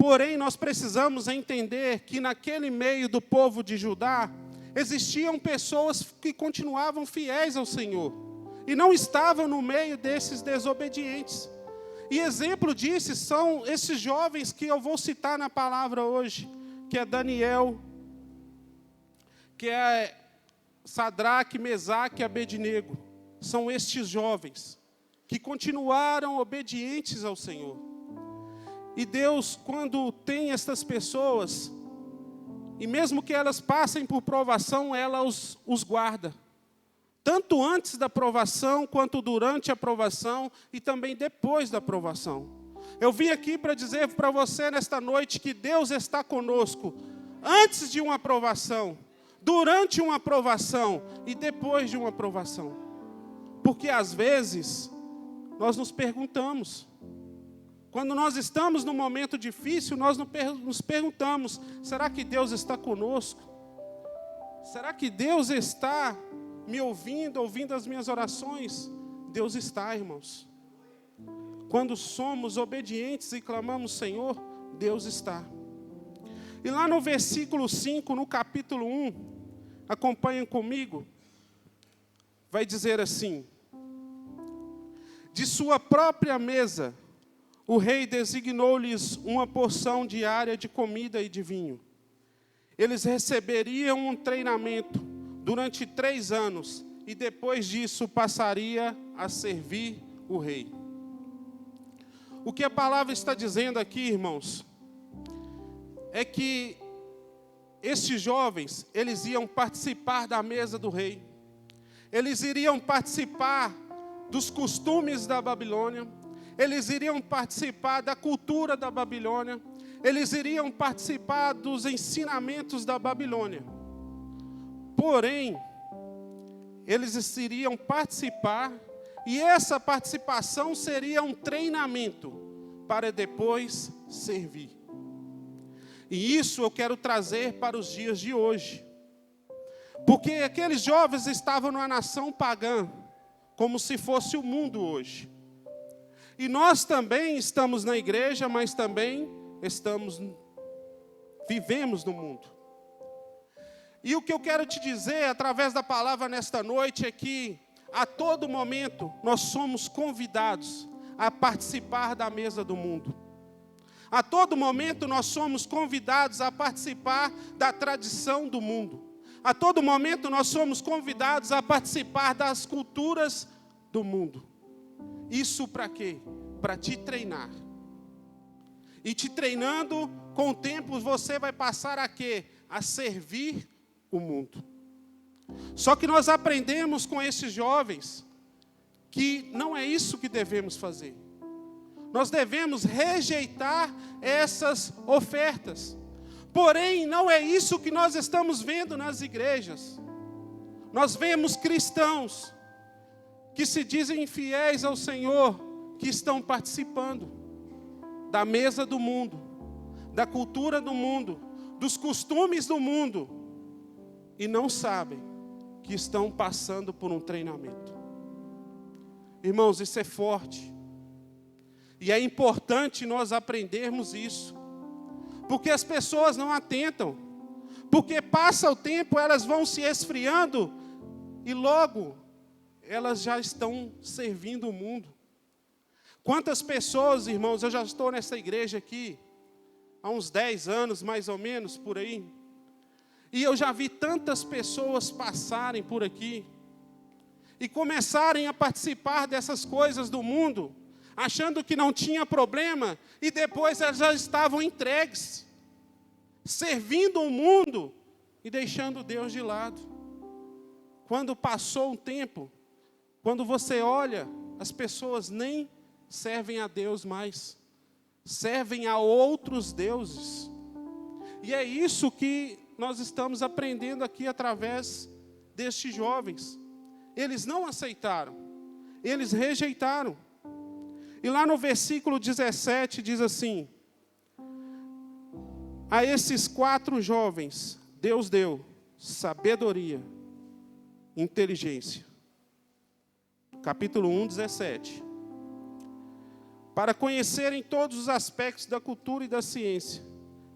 Porém, nós precisamos entender que naquele meio do povo de Judá, existiam pessoas que continuavam fiéis ao Senhor, e não estavam no meio desses desobedientes. E exemplo disso são esses jovens que eu vou citar na palavra hoje, que é Daniel, que é Sadraque, Mesaque e Abednego. São estes jovens que continuaram obedientes ao Senhor. E Deus, quando tem estas pessoas, e mesmo que elas passem por provação, ela os guarda. Tanto antes da provação, quanto durante a provação, e também depois da provação. Eu vim aqui para dizer para você nesta noite que Deus está conosco, antes de uma provação, durante uma provação e depois de uma provação. Porque às vezes, nós nos perguntamos, quando nós estamos num momento difícil, nós nos perguntamos, será que Deus está conosco? Será que Deus está me ouvindo as minhas orações? Deus está, irmãos. Quando somos obedientes e clamamos, Senhor, Deus está. E lá no versículo 5, no capítulo 1, acompanhem comigo, vai dizer assim: de sua própria mesa, o rei designou-lhes uma porção diária de comida e de vinho. Eles receberiam um treinamento durante 3 anos, e depois disso passaria a servir o rei. O que a palavra está dizendo aqui, irmãos, é que estes jovens, eles iam participar da mesa do rei. Eles iriam participar dos costumes da Babilônia. Eles iriam participar da cultura da Babilônia. Eles iriam participar dos ensinamentos da Babilônia. Porém, eles iriam participar, e essa participação seria um treinamento para depois servir. E isso eu quero trazer para os dias de hoje. Porque aqueles jovens estavam numa nação pagã, como se fosse o mundo hoje. E nós também estamos na igreja, mas também vivemos no mundo. E o que eu quero te dizer, através da palavra nesta noite, é que a todo momento nós somos convidados a participar da mesa do mundo. A todo momento nós somos convidados a participar da tradição do mundo. A todo momento nós somos convidados a participar das culturas do mundo. Isso para quê? Para te treinar. E te treinando, com o tempo você vai passar a quê? A servir o mundo. Só que nós aprendemos com esses jovens que não é isso que devemos fazer. Nós devemos rejeitar essas ofertas. Porém, não é isso que nós estamos vendo nas igrejas. Nós vemos cristãos que se dizem fiéis ao Senhor, que estão participando da mesa do mundo, da cultura do mundo, dos costumes do mundo, e não sabem que estão passando por um treinamento. Irmãos, isso é forte. E é importante nós aprendermos isso. Porque as pessoas não atentam. Porque passa o tempo, elas vão se esfriando e logo elas já estão servindo o mundo. Quantas pessoas, irmãos, eu já estou nessa igreja aqui há uns 10 anos, mais ou menos, por aí. E eu já vi tantas pessoas passarem por aqui e começarem a participar dessas coisas do mundo, achando que não tinha problema, e depois elas já estavam entregues, servindo o mundo e deixando Deus de lado. Quando passou um tempo, quando você olha, as pessoas nem servem a Deus mais, servem a outros deuses. E é isso que nós estamos aprendendo aqui através destes jovens. Eles não aceitaram, eles rejeitaram. E lá no versículo 17 diz assim: a esses 4 jovens, Deus deu sabedoria, inteligência. Capítulo 1, 17. para conhecerem todos os aspectos da cultura e da ciência.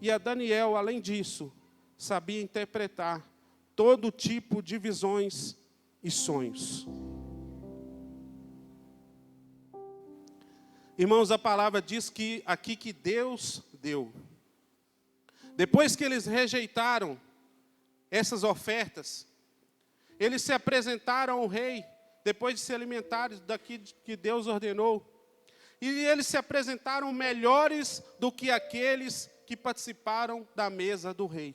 E a Daniel, além disso, sabia interpretar todo tipo de visões e sonhos. Irmãos, a palavra diz que aqui que Deus deu. Depois que eles rejeitaram essas ofertas, eles se apresentaram ao rei, depois de se alimentarem daqui que Deus ordenou. E eles se apresentaram melhores do que aqueles que participaram da mesa do rei.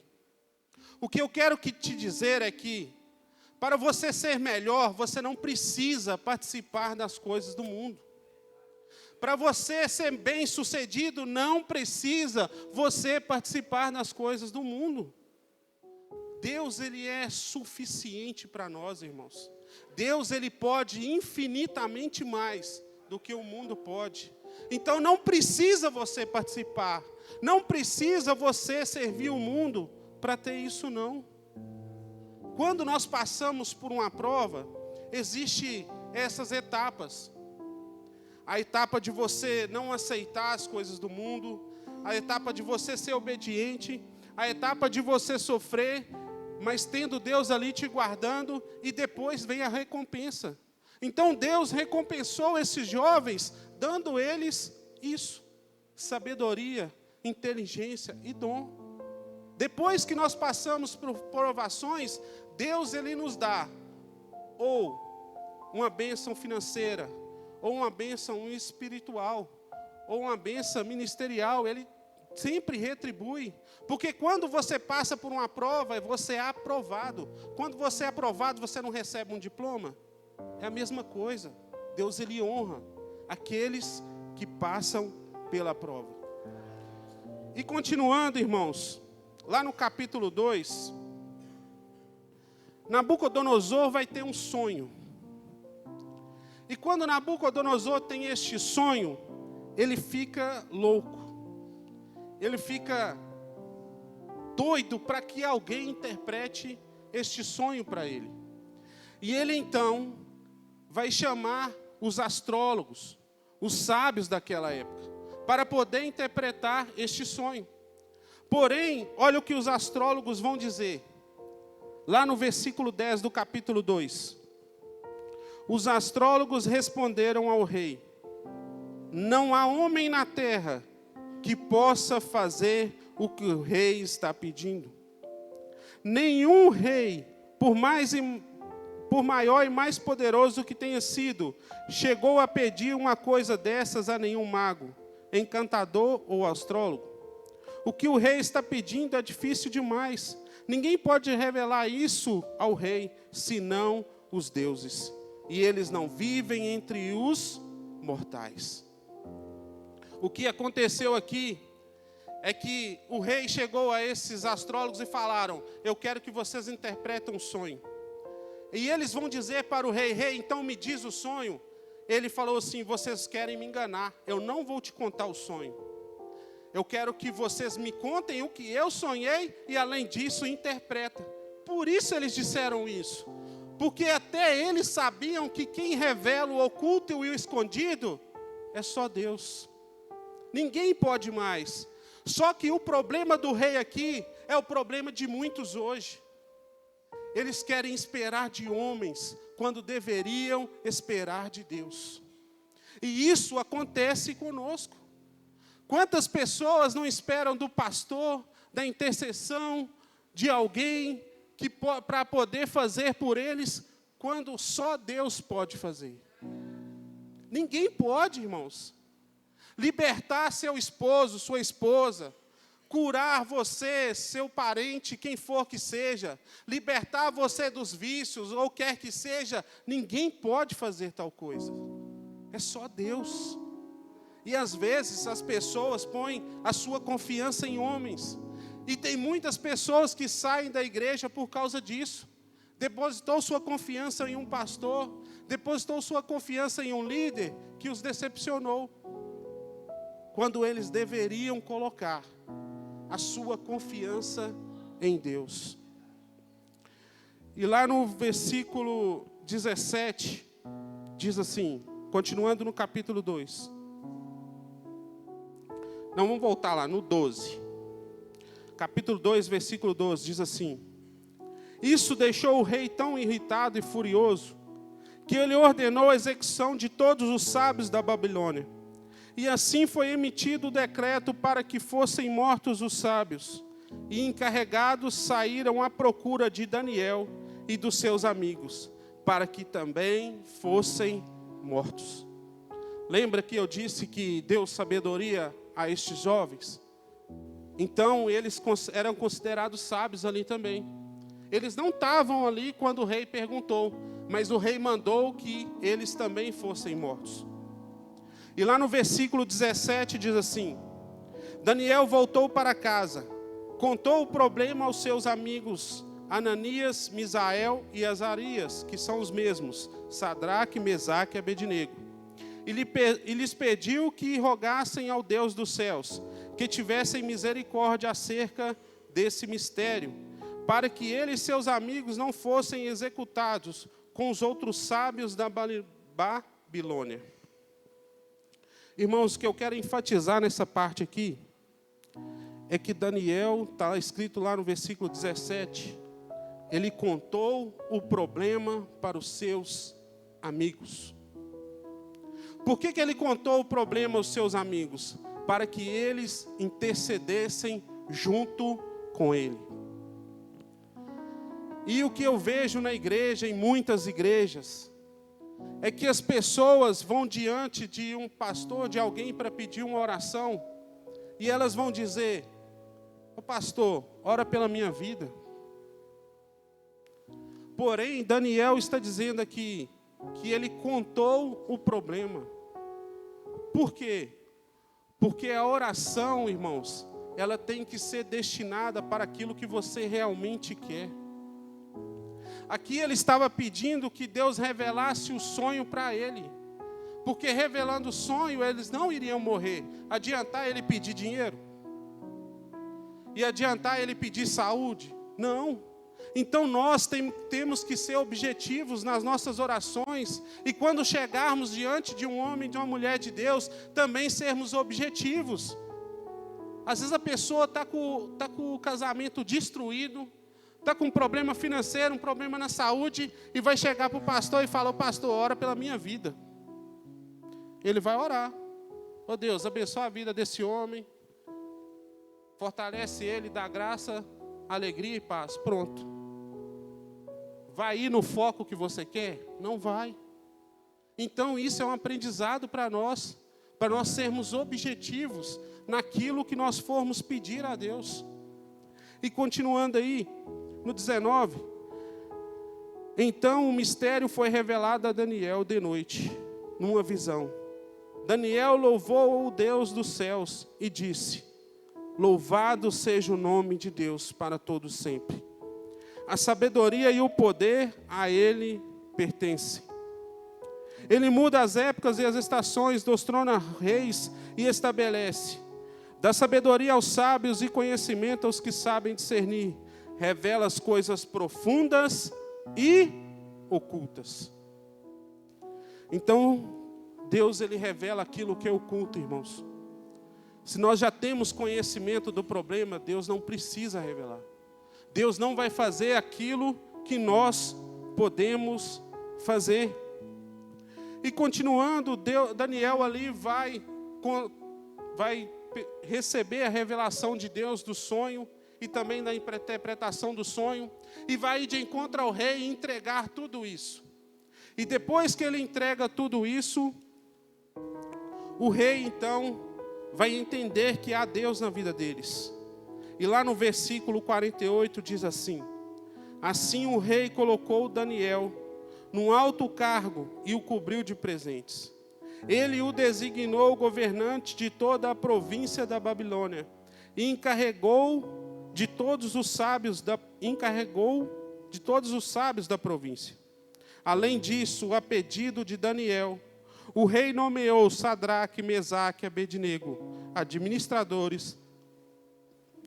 O que eu quero te dizer é que, para você ser melhor, você não precisa participar das coisas do mundo. Para você ser bem-sucedido, não precisa você participar das coisas do mundo. Deus, Ele é suficiente para nós, irmãos. Deus, Ele pode infinitamente mais do que o mundo pode. Então, não precisa você participar. Não precisa você servir o mundo para ter isso, não. Quando nós passamos por uma prova, existem essas etapas. A etapa de você não aceitar as coisas do mundo, a etapa de você ser obediente, a etapa de você sofrer, mas tendo Deus ali te guardando, e depois vem a recompensa. Então Deus recompensou esses jovens, dando eles isso: sabedoria, inteligência e dom. Depois que nós passamos por provações, Deus, Ele nos dá ou uma bênção financeira, ou uma bênção espiritual, ou uma bênção ministerial. Ele sempre retribui. Porque quando você passa por uma prova, você é aprovado. Quando você é aprovado, você não recebe um diploma? É a mesma coisa. Deus, Ele honra aqueles que passam pela prova. E continuando, irmãos, lá no capítulo 2, Nabucodonosor vai ter um sonho. E quando Nabucodonosor tem este sonho, ele fica louco. Ele fica doido para que alguém interprete este sonho para ele. E ele então vai chamar os astrólogos, os sábios daquela época, para poder interpretar este sonho. Porém, olha o que os astrólogos vão dizer, lá no versículo 10 do capítulo 2. Os astrólogos responderam ao rei: não há homem na terra que possa fazer o que o rei está pedindo. Nenhum rei, por maior e mais poderoso que tenha sido, chegou a pedir uma coisa dessas a nenhum mago, encantador ou astrólogo. O que o rei está pedindo é difícil demais. Ninguém pode revelar isso ao rei, senão os deuses. E eles não vivem entre os mortais. O que aconteceu aqui é que o rei chegou a esses astrólogos e falaram: eu quero que vocês interpretem um sonho. E eles vão dizer para o rei: rei, então me diz o sonho. Ele falou assim: vocês querem me enganar, eu não vou te contar o sonho. Eu quero que vocês me contem o que eu sonhei e, além disso, interpretem. Por isso eles disseram isso. Porque até eles sabiam que quem revela o oculto e o escondido é só Deus. Ninguém pode mais. Só que o problema do rei aqui é o problema de muitos hoje. Eles querem esperar de homens quando deveriam esperar de Deus. E isso acontece conosco. Quantas pessoas não esperam do pastor, da intercessão, de alguém para poder fazer por eles, quando só Deus pode fazer? Ninguém pode, irmãos. Libertar seu esposo, sua esposa, curar você, seu parente, quem for que seja, libertar você dos vícios, ou quer que seja, ninguém pode fazer tal coisa. É só Deus. E às vezes as pessoas põem a sua confiança em homens. E tem muitas pessoas que saem da igreja por causa disso. Depositou sua confiança em um pastor, depositou sua confiança em um líder que os decepcionou. Quando eles deveriam colocar a sua confiança em Deus. E lá no versículo 17, diz assim, continuando no capítulo 2. Não, vamos voltar lá, no 12. Capítulo 2, versículo 12, diz assim: Isso deixou o rei tão irritado e furioso, que ele ordenou a execução de todos os sábios da Babilônia. E assim foi emitido o decreto para que fossem mortos os sábios. E encarregados saíram à procura de Daniel e dos seus amigos, para que também fossem mortos. Lembra que eu disse que deu sabedoria a estes jovens? Então, eles eram considerados sábios ali também. Eles não estavam ali quando o rei perguntou, mas o rei mandou que eles também fossem mortos. E lá no versículo 17 diz assim: Daniel voltou para casa, contou o problema aos seus amigos Ananias, Misael e Azarias, que são os mesmos, Sadraque, Mesaque e Abednego. E lhes pediu que rogassem ao Deus dos céus, que tivessem misericórdia acerca desse mistério, para que ele e seus amigos não fossem executados com os outros sábios da Babilônia. Irmãos, o que eu quero enfatizar nessa parte aqui, é que Daniel, está escrito lá no versículo 17, ele contou o problema para os seus amigos. Por que ele contou o problema aos seus amigos? Para que eles intercedessem junto com ele. E o que eu vejo na igreja, em muitas igrejas, é que as pessoas vão diante de um pastor, de alguém para pedir uma oração, e elas vão dizer: ô pastor, ora pela minha vida. Porém, Daniel está dizendo aqui que ele contou o problema. Por quê? Porque a oração, irmãos, ela tem que ser destinada para aquilo que você realmente quer. Aqui ele estava pedindo que Deus revelasse o sonho para ele. Porque revelando o sonho, eles não iriam morrer. Adiantar ele pedir dinheiro? E adiantar ele pedir saúde? Não. Então nós temos que ser objetivos nas nossas orações. E quando chegarmos diante de um homem, de uma mulher de Deus, também sermos objetivos. Às vezes a pessoa está com o casamento destruído, está com um problema financeiro, um problema na saúde, e vai chegar para o pastor e falar: pastor, ora pela minha vida. Ele vai orar. Ó Deus, abençoa a vida desse homem, fortalece ele, dá graça, alegria e paz. Pronto. Vai ir no foco que você quer? Não vai. Então isso é um aprendizado para nós sermos objetivos naquilo que nós formos pedir a Deus. E continuando aí, no 19, então o mistério foi revelado a Daniel de noite, numa visão. Daniel louvou o Deus dos céus e disse: louvado seja o nome de Deus para todos sempre. A sabedoria e o poder a ele pertencem. Ele muda as épocas e as estações, destrona reis e estabelece. Dá sabedoria aos sábios e conhecimento aos que sabem discernir. Revela as coisas profundas e ocultas. Então, Deus, ele revela aquilo que é oculto, irmãos. Se nós já temos conhecimento do problema, Deus não precisa revelar. Deus não vai fazer aquilo que nós podemos fazer. E continuando, Daniel ali vai receber a revelação de Deus do sonho e também da interpretação do sonho, e vai de encontro ao rei e entregar tudo isso. E depois que ele entrega tudo isso, o rei então vai entender que há Deus na vida deles. E lá no versículo 48 diz assim: assim o rei colocou Daniel num alto cargo e o cobriu de presentes. Ele o designou governante de toda a província da Babilônia e encarregou de todos os sábios da província. Além disso, a pedido de Daniel, o rei nomeou Sadraque, Mesaque e Abednego administradores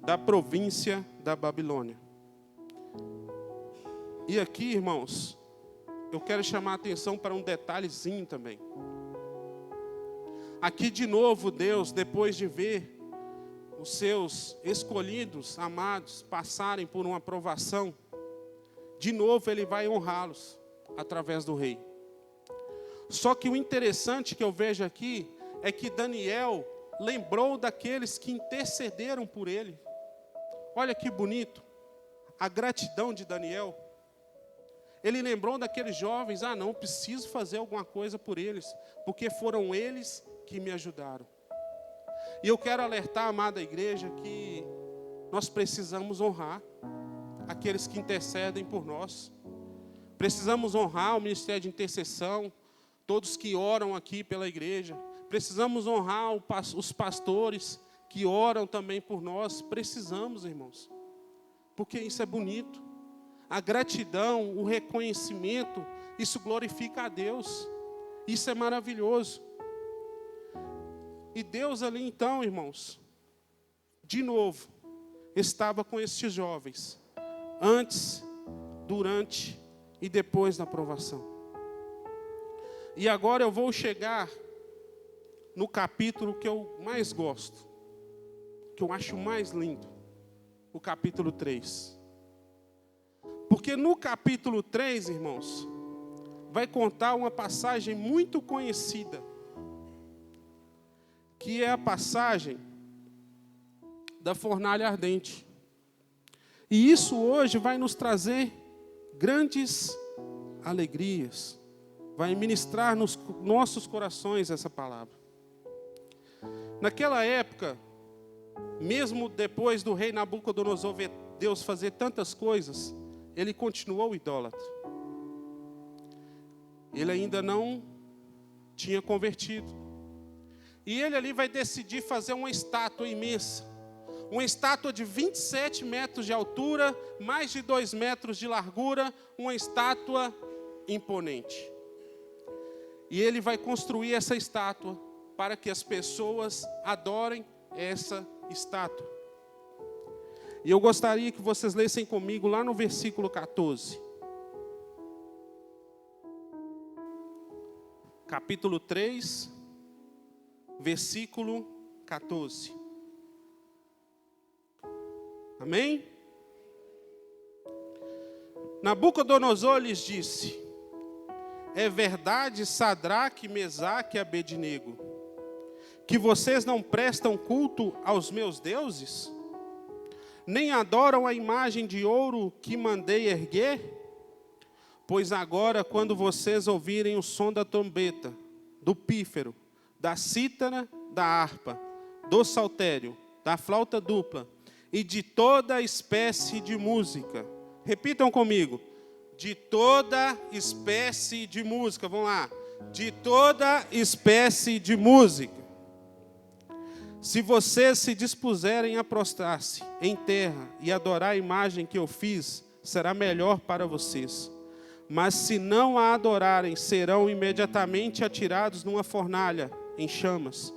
da província da Babilônia. E aqui, irmãos, eu quero chamar a atenção para um detalhezinho também. Aqui de novo Deus, depois de ver os seus escolhidos, amados, passarem por uma provação, de novo ele vai honrá-los através do rei. Só que o interessante que eu vejo aqui é que Daniel lembrou daqueles que intercederam por ele. Olha que bonito, a gratidão de Daniel. Ele lembrou daqueles jovens, não, preciso fazer alguma coisa por eles, porque foram eles que me ajudaram. E eu quero alertar, amada igreja, que nós precisamos honrar aqueles que intercedem por nós. Precisamos honrar o ministério de intercessão, todos que oram aqui pela igreja. Precisamos honrar os pastores que oram também por nós. Precisamos, irmãos, porque isso é bonito. A gratidão, o reconhecimento, isso glorifica a Deus. Isso é maravilhoso. E Deus ali então, irmãos, de novo, estava com estes jovens, antes, durante e depois da provação. E agora eu vou chegar no capítulo que eu mais gosto, que eu acho mais lindo, o capítulo 3. Porque no capítulo 3, irmãos, vai contar uma passagem muito conhecida, que é a passagem da fornalha ardente. E isso hoje vai nos trazer grandes alegrias, vai ministrar nos nossos corações essa palavra. Naquela época, mesmo depois do rei Nabucodonosor ver Deus fazer tantas coisas, ele continuou idólatra. Ele ainda não tinha convertido. E ele ali vai decidir fazer uma estátua imensa. Uma estátua de 27 metros de altura, mais de 2 metros de largura, uma estátua imponente. E ele vai construir essa estátua para que as pessoas adorem essa estátua. E eu gostaria que vocês lessem comigo lá no versículo 14. Capítulo 3, versículo 14. Amém? Nabucodonosor lhes disse: é verdade, Sadraque, Mesaque e Abednego, que vocês não prestam culto aos meus deuses? Nem adoram a imagem de ouro que mandei erguer? Pois agora, quando vocês ouvirem o som da trombeta, do pífaro, da cítara, da harpa, do saltério, da flauta dupla e de toda espécie de música. Repitam comigo. De toda espécie de música. Vamos lá. De toda espécie de música. Se vocês se dispuserem a prostrar-se em terra e adorar a imagem que eu fiz, será melhor para vocês. Mas se não a adorarem, serão imediatamente atirados numa fornalha em chamas.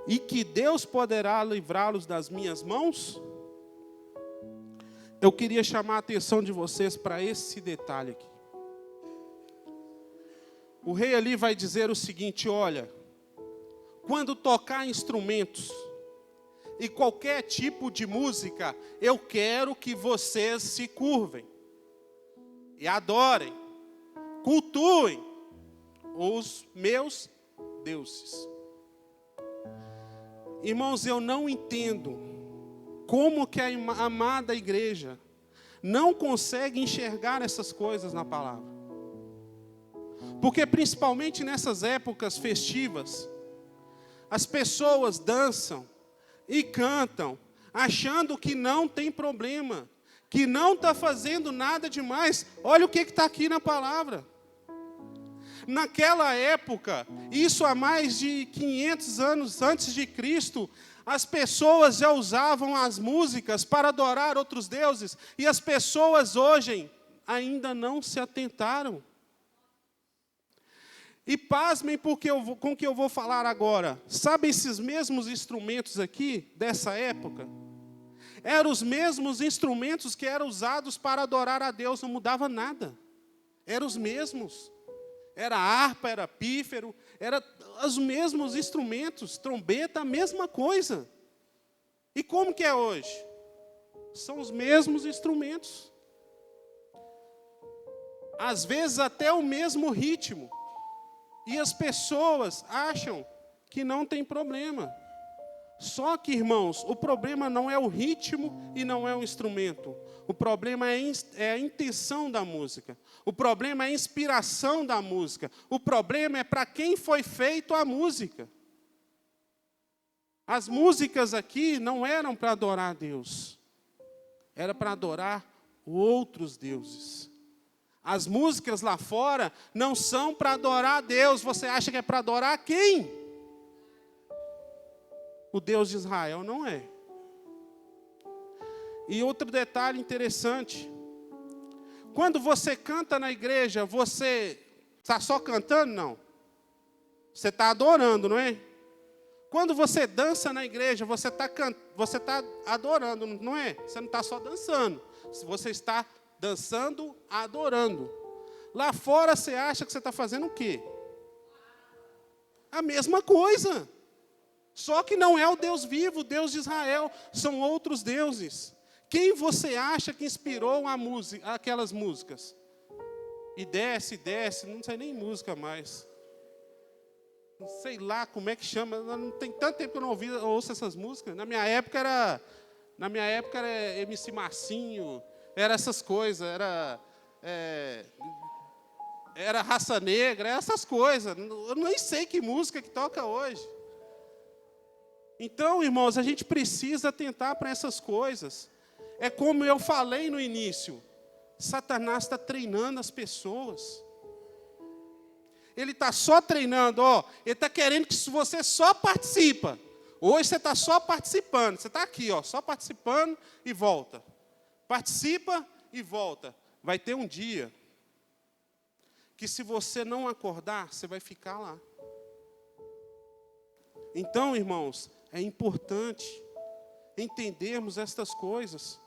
E que Deus poderá livrá-los das minhas mãos? Eu queria chamar a atenção de vocês para esse detalhe aqui. O rei ali vai dizer o seguinte: olha, quando tocar instrumentos e qualquer tipo de música, eu quero que vocês se curvem e adorem, cultuem os meus deuses. Irmãos, eu não entendo como que a amada igreja não consegue enxergar essas coisas na palavra. Porque principalmente nessas épocas festivas, as pessoas dançam e cantam, achando que não tem problema, que não está fazendo nada demais. Olha o que está aqui na palavra. Naquela época, isso há mais de 500 anos antes de Cristo, as pessoas já usavam as músicas para adorar outros deuses, e as pessoas hoje ainda não se atentaram. E pasmem com o que eu vou falar agora. Sabe esses mesmos instrumentos aqui, dessa época? Eram os mesmos instrumentos que eram usados para adorar a Deus, não mudava nada. Eram os mesmos. Era harpa, era pífaro, eram os mesmos instrumentos, trombeta, a mesma coisa. E como que é hoje? São os mesmos instrumentos. Às vezes até o mesmo ritmo. E as pessoas acham que não tem problema. Só que, irmãos, o problema não é o ritmo e não é o instrumento. O problema é a intenção da música. O problema é a inspiração da música. O problema é para quem foi feito a música. As músicas aqui não eram para adorar a Deus. Era para adorar outros deuses. As músicas lá fora não são para adorar a Deus. Você acha que é para adorar quem? O Deus de Israel não é. E outro detalhe interessante. Quando você canta na igreja, você está só cantando? Não. Você está adorando, não é? Quando você dança na igreja, você está adorando, não é? Você não está só dançando. Você está dançando, adorando. Lá fora você acha que você está fazendo o quê? A mesma coisa. Só que não é o Deus vivo, o Deus de Israel. São outros deuses. Quem você acha que inspirou aquelas músicas? E desce, não sei nem música mais. Não sei lá como é que chama. Não tem tanto tempo que eu não ouço essas músicas. Na minha época era MC Marcinho, era essas coisas, era Raça Negra, essas coisas. Eu nem sei que música que toca hoje. Então, irmãos, a gente precisa atentar para essas coisas. É como eu falei no início, Satanás está treinando as pessoas. Ele está só treinando, ele está querendo que você só participa. Hoje você está só participando, você está aqui, só participando e volta. Participa e volta. Vai ter um dia que se você não acordar, você vai ficar lá. Então, irmãos, é importante entendermos estas coisas.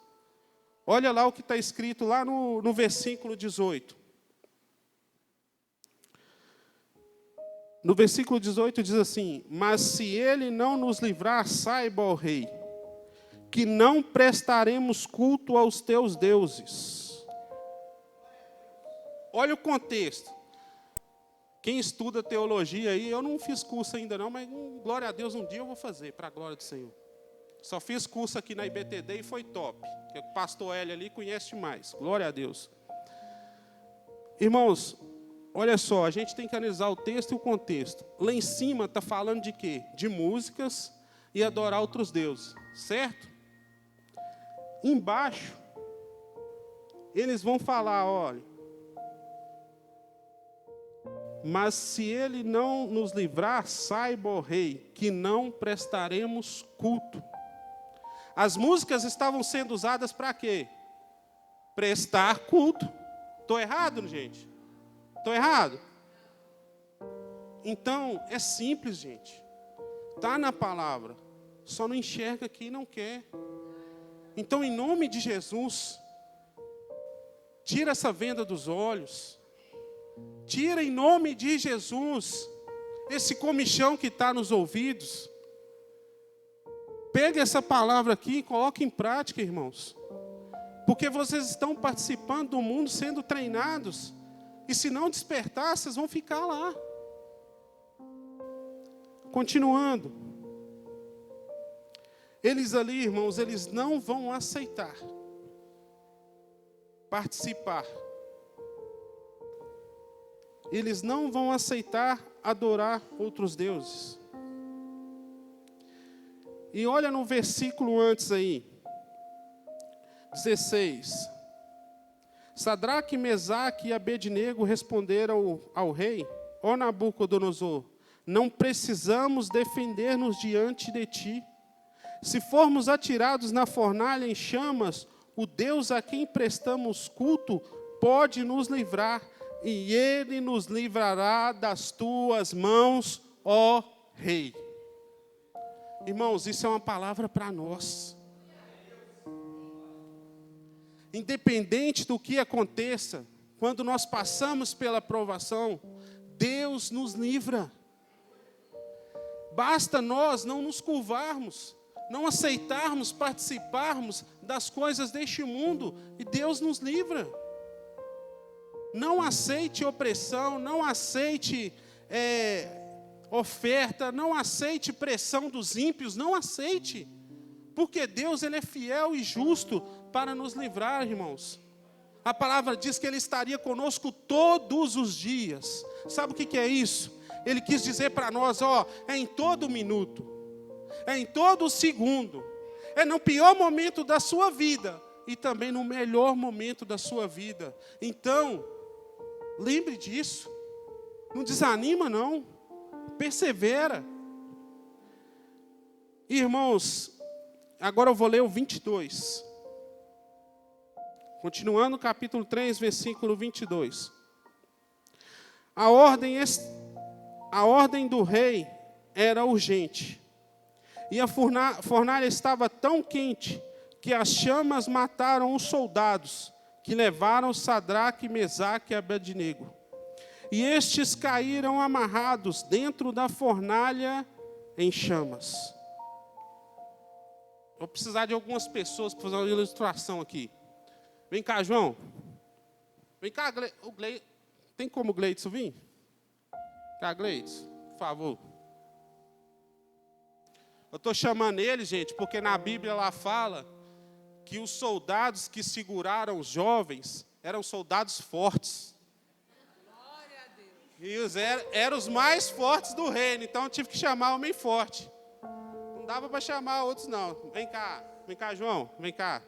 Olha lá o que está escrito lá no versículo 18. No versículo 18 diz assim: mas se ele não nos livrar, saiba, ó rei, que não prestaremos culto aos teus deuses. Olha o contexto. Quem estuda teologia aí, eu não fiz curso ainda não, mas glória a Deus, um dia eu vou fazer, para a glória do Senhor. Só fiz curso aqui na IBTD e foi top. Porque o pastor Hélio ali conhece demais. Glória a Deus. Irmãos, olha só, a gente tem que analisar o texto e o contexto. Lá em cima está falando de quê? De músicas e adorar outros deuses, certo? Embaixo, eles vão falar, olha, mas se ele não nos livrar, saiba, ó rei, que não prestaremos culto. As músicas estavam sendo usadas para quê? Prestar culto. Estou errado, gente? Estou errado? Então, é simples, gente. Está na palavra. Só não enxerga aqui e não quer. Então, em nome de Jesus, tira essa venda dos olhos. Tira, em nome de Jesus, esse comichão que está nos ouvidos. Pegue essa palavra aqui e coloque em prática, irmãos. Porque vocês estão participando do mundo, sendo treinados. E se não despertar, vocês vão ficar lá. Continuando. Eles ali, irmãos, eles não vão aceitar participar. Eles não vão aceitar adorar outros deuses. E olha no versículo antes aí, 16. Sadraque, Mesaque e Abednego responderam ao rei: ó Nabucodonosor, não precisamos defender-nos diante de ti. Se formos atirados na fornalha em chamas, o Deus a quem prestamos culto pode nos livrar, e ele nos livrará das tuas mãos, ó rei. Irmãos, isso é uma palavra para nós. Independente do que aconteça, quando nós passamos pela provação, Deus nos livra. Basta nós não nos curvarmos, não aceitarmos participarmos das coisas deste mundo, e Deus nos livra. Não aceite opressão, não aceite oferta, não aceite pressão dos ímpios, não aceite. Porque Deus, Ele é fiel e justo para nos livrar, irmãos. A palavra diz que Ele estaria conosco todos os dias. Sabe o que é isso? Ele quis dizer para nós, é em todo minuto, é em todo segundo, é no pior momento da sua vida e também no melhor momento da sua vida. Então, lembre disso, não desanima não, persevera. Irmãos, agora eu vou ler o 22. Continuando o capítulo 3, versículo 22. A ordem do rei era urgente. E a fornalha estava tão quente que as chamas mataram os soldados que levaram Sadraque, Mesaque e Abednego. E estes caíram amarrados dentro da fornalha em chamas. Vou precisar de algumas pessoas para fazer uma ilustração aqui. Vem cá, João. Vem cá, tem como o Gleidson vir? Cá, Gleidson, por favor. Eu estou chamando ele, gente, porque na Bíblia lá fala que os soldados que seguraram os jovens eram soldados fortes. Glória a Deus. E eram os mais fortes do reino, então eu tive que chamar homem forte. Não dava para chamar outros, não. Vem cá, João, vem cá.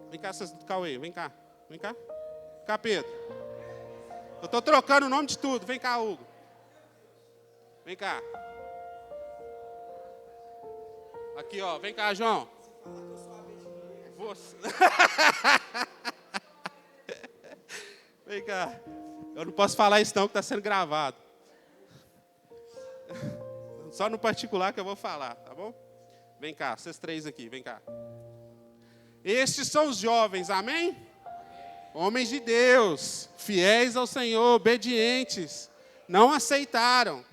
Vem cá, Cauê, vem cá. Vem cá. Vem cá, Pedro. Eu estou trocando o nome de tudo. Vem cá, Hugo. Vem cá. Aqui, ó. Vem cá, João. Você... Vem cá. Eu não posso falar isso não, que está sendo gravado. Só no particular que eu vou falar, tá bom? Vem cá, vocês três aqui, vem cá. Estes são os jovens, amém? Homens de Deus, fiéis ao Senhor, obedientes, não aceitaram.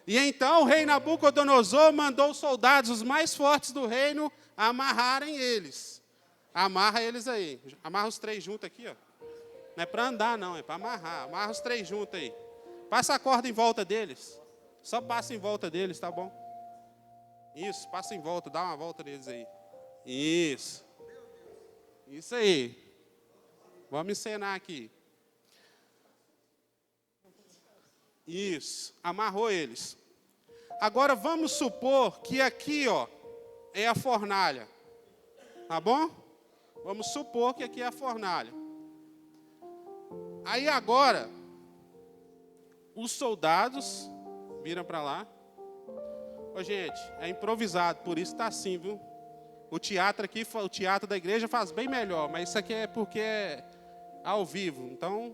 E então o rei Nabucodonosor mandou os soldados, os mais fortes do reino, amarrarem eles. Amarra eles aí. Amarra os três juntos aqui, ó. Não é para andar, não, é para amarrar. Amarra os três juntos aí. Passa a corda em volta deles. Só passa em volta deles, tá bom? Isso, passa em volta, dá uma volta neles aí. Isso. Isso aí. Vamos encenar aqui. Isso. Amarrou eles. Agora vamos supor que aqui, ó, é a fornalha. Tá bom? Vamos supor que aqui é a fornalha. Aí agora, os soldados viram para lá. Ô, gente, é improvisado, por isso está assim, viu? O teatro aqui, o teatro da igreja faz bem melhor, mas isso aqui é porque é ao vivo. Então,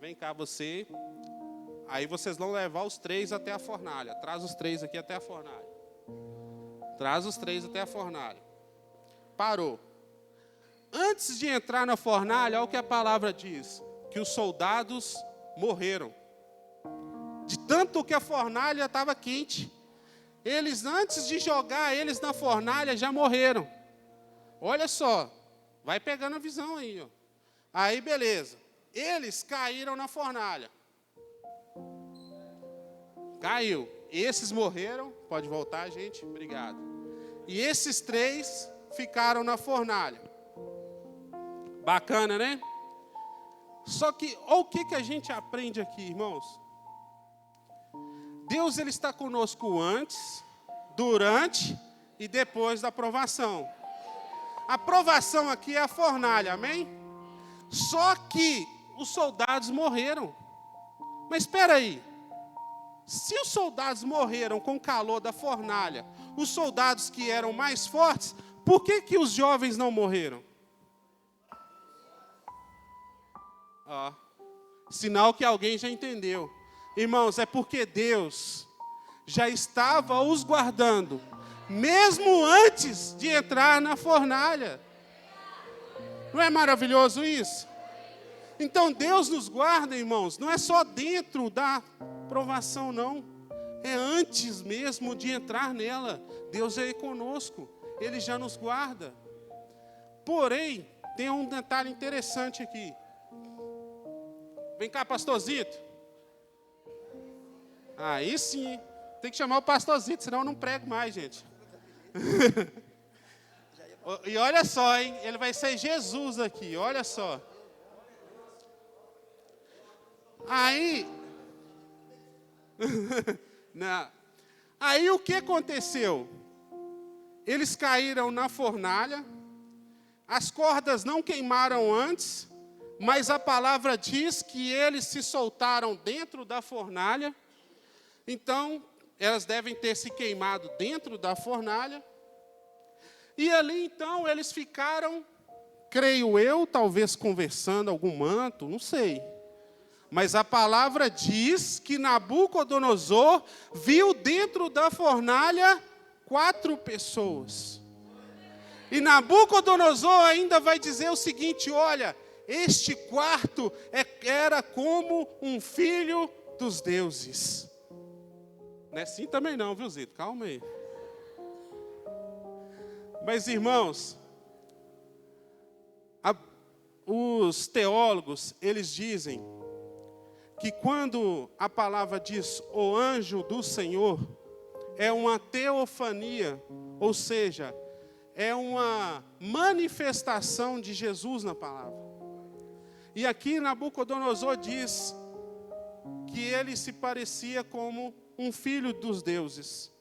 vem cá você. Aí vocês vão levar os três até a fornalha. Traz os três aqui até a fornalha. Traz os três até a fornalha. Parou. Antes de entrar na fornalha, olha o que a palavra diz. Que os soldados morreram. De tanto que a fornalha estava quente. Eles, antes de jogar eles na fornalha, já morreram. Olha só. Vai pegando a visão aí, ó. Aí, beleza. Eles caíram na fornalha. Caiu. Esses morreram. Pode voltar, gente. Obrigado. E esses três ficaram na fornalha. Bacana, né? Só que, olha o que a gente aprende aqui, irmãos. Deus, Ele está conosco antes, durante e depois da provação. A provação aqui é a fornalha, amém? Só que os soldados morreram. Mas espera aí. Se os soldados morreram com o calor da fornalha, os soldados que eram mais fortes, por que os jovens não morreram? Ó, sinal que alguém já entendeu. Irmãos, é porque Deus já estava os guardando, mesmo antes de entrar na fornalha. Não é maravilhoso isso? Então Deus nos guarda, irmãos, não é só dentro da provação, não. É antes mesmo de entrar nela. Deus é conosco. Ele já nos guarda. Porém, tem um detalhe interessante aqui. Vem cá, pastorzito. Aí sim. Tem que chamar o pastorzito, senão eu não prego mais, gente. E olha só, hein? Ele vai ser Jesus aqui, olha só. Aí... Não. Aí o que aconteceu? Eles caíram na fornalha, as cordas não queimaram antes, mas a palavra diz que eles se soltaram dentro da fornalha, então elas devem ter se queimado dentro da fornalha, e ali então eles ficaram, creio eu, talvez conversando algum manto, não sei. Mas a palavra diz que Nabucodonosor viu dentro da fornalha 4 pessoas. E Nabucodonosor ainda vai dizer o seguinte, olha, este quarto era como um filho dos deuses. Não é assim também não, viu, Zito? Calma aí. Mas, irmãos, os teólogos, eles dizem que quando a palavra diz o anjo do Senhor, é uma teofania, ou seja, é uma manifestação de Jesus na palavra. E aqui Nabucodonosor diz que ele se parecia como um filho dos deuses.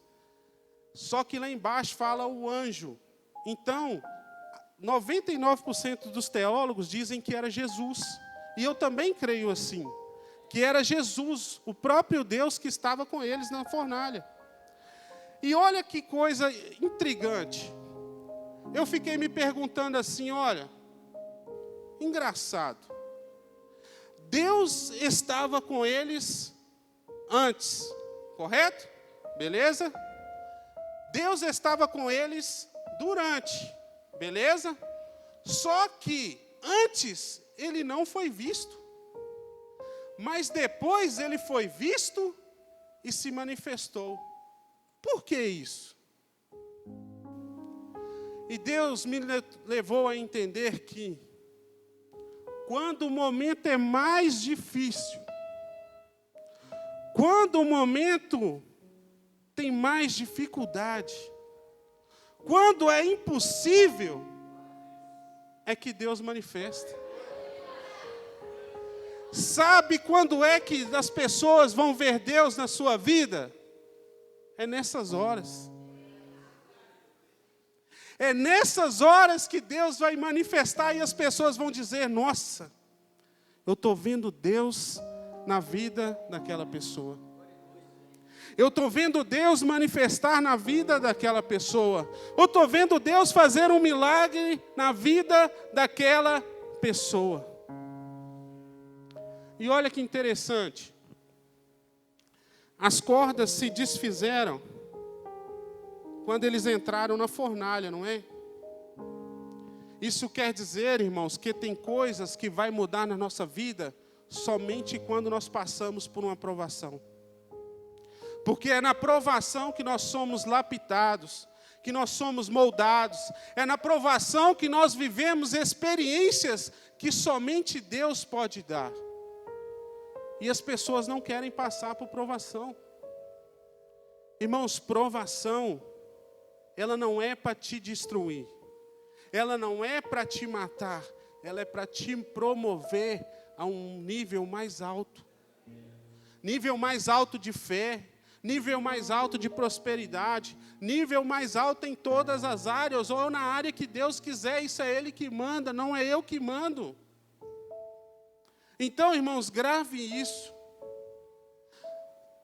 Só que lá embaixo fala o anjo. Então, 99% dos teólogos dizem que era Jesus. E eu também creio assim. Que era Jesus, o próprio Deus que estava com eles na fornalha. E olha que coisa intrigante. Eu fiquei me perguntando assim, olha, engraçado. Deus estava com eles antes, correto? Beleza? Deus estava com eles durante, beleza? Só que antes ele não foi visto. Mas depois ele foi visto e se manifestou. Por que isso? E Deus me levou a entender que, quando o momento é mais difícil, quando o momento tem mais dificuldade, quando é impossível, é que Deus manifesta. Sabe quando é que as pessoas vão ver Deus na sua vida? É nessas horas. É nessas horas que Deus vai manifestar e as pessoas vão dizer, nossa, eu estou vendo Deus na vida daquela pessoa. Eu estou vendo Deus manifestar na vida daquela pessoa. Eu estou vendo Deus fazer um milagre na vida daquela pessoa. E olha que interessante. As cordas se desfizeram quando eles entraram na fornalha, não é? Isso quer dizer, irmãos, que tem coisas que vai mudar na nossa vida somente quando nós passamos por uma provação. Porque é na provação que nós somos lapidados, que nós somos moldados. É na provação que nós vivemos experiências que somente Deus pode dar. E as pessoas não querem passar por provação. Irmãos, provação, ela não é para te destruir. Ela não é para te matar. Ela é para te promover a um nível mais alto. Nível mais alto de fé. Nível mais alto de prosperidade. Nível mais alto em todas as áreas. Ou na área que Deus quiser. Isso é Ele que manda, não é eu que mando. Então, irmãos, grave isso.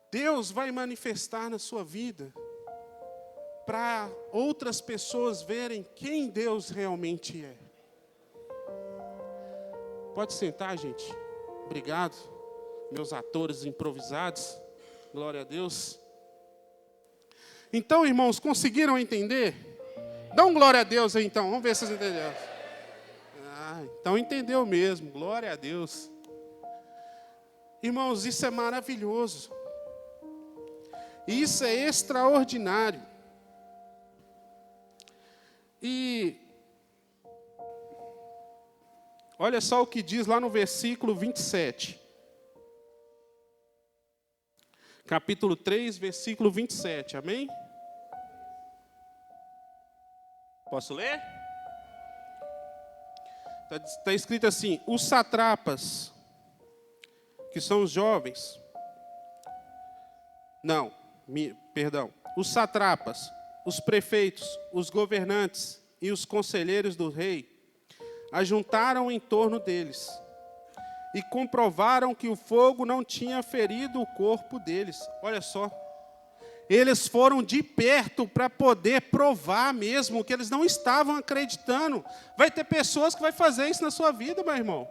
Deus vai manifestar na sua vida para outras pessoas verem quem Deus realmente é. Pode sentar, gente. Obrigado, meus atores improvisados. Glória a Deus. Então, irmãos, conseguiram entender? Dá um glória a Deus aí, então. Vamos ver se vocês entenderam. Então entendeu mesmo. Glória a Deus. Irmãos, isso é maravilhoso. E isso é extraordinário. E olha só o que diz lá no versículo 27. Capítulo 3, versículo 27, amém? Posso ler? Está escrito assim: os satrapas, que são os jovens, os satrapas, os prefeitos, os governantes e os conselheiros do rei ajuntaram em torno deles e comprovaram que o fogo não tinha ferido o corpo deles. Olha só, eles foram de perto para poder provar mesmo que eles não estavam acreditando. Vai ter pessoas que vai fazer isso na sua vida, meu irmão.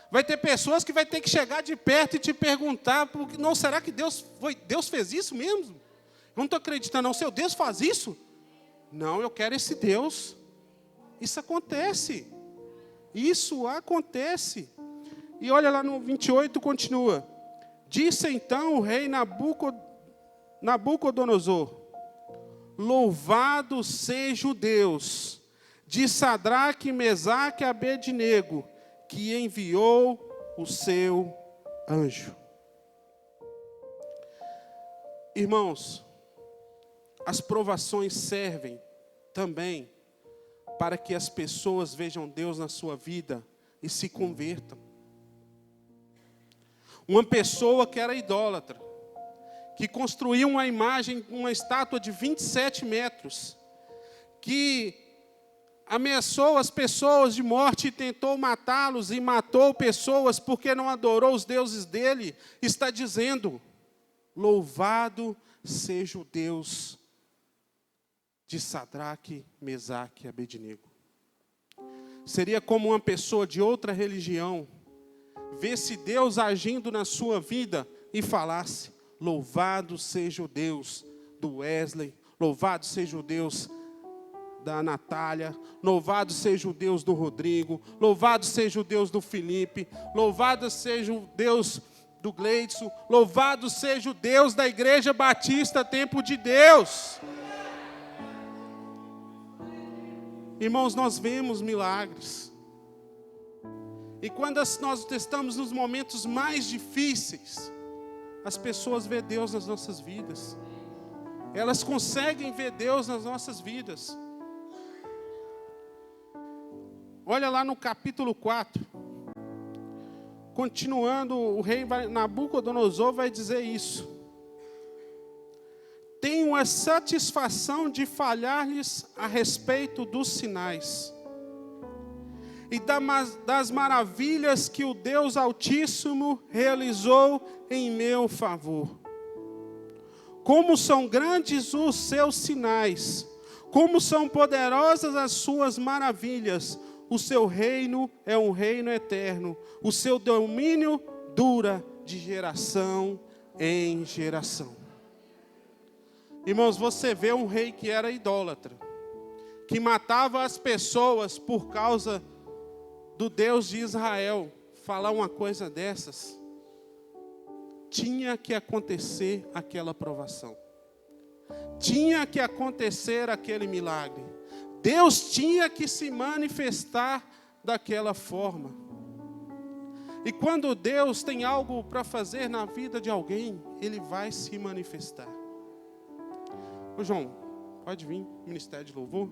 Vai ter pessoas que vai ter que chegar de perto e te perguntar, não, será que Deus fez isso mesmo? Eu não estou acreditando, não. Seu Deus faz isso? Não, eu quero esse Deus. Isso acontece. Isso acontece. E olha lá no 28, continua. Disse então o rei Nabucodonosor: louvado seja o Deus de Sadraque, Mesaque e Abednego, que enviou o seu anjo. Irmãos, as provações servem também para que as pessoas vejam Deus na sua vida e se convertam. Uma pessoa que era idólatra, que construiu uma imagem, uma estátua de 27 metros, que ameaçou as pessoas de morte e tentou matá-los e matou pessoas porque não adorou os deuses dele, está dizendo: louvado seja o Deus de Sadraque, Mesaque e Abednego. Seria como uma pessoa de outra religião vesse Deus agindo na sua vida e falasse: louvado seja o Deus do Wesley, louvado seja o Deus da Natália, louvado seja o Deus do Rodrigo, louvado seja o Deus do Felipe, louvado seja o Deus do Gleidson, louvado seja o Deus da Igreja Batista Tempo de Deus. Irmãos, nós vemos milagres. E quando nós estamos nos momentos mais difíceis, as pessoas veem Deus nas nossas vidas. Elas conseguem ver Deus nas nossas vidas. Olha lá no capítulo 4. Continuando, o rei Nabucodonosor vai dizer isso. Tenho a satisfação de falar-lhes a respeito dos sinais e das maravilhas que o Deus Altíssimo realizou em meu favor. Como são grandes os seus sinais, como são poderosas as suas maravilhas. O seu reino é um reino eterno, o seu domínio dura de geração em geração. Irmãos, você vê um rei que era idólatra, que matava as pessoas por causa do Deus de Israel, falar uma coisa dessas, tinha que acontecer aquela provação. Tinha que acontecer aquele milagre. Deus tinha que se manifestar daquela forma. E quando Deus tem algo para fazer na vida de alguém, Ele vai se manifestar. Ô João, pode vir, Ministério de Louvor.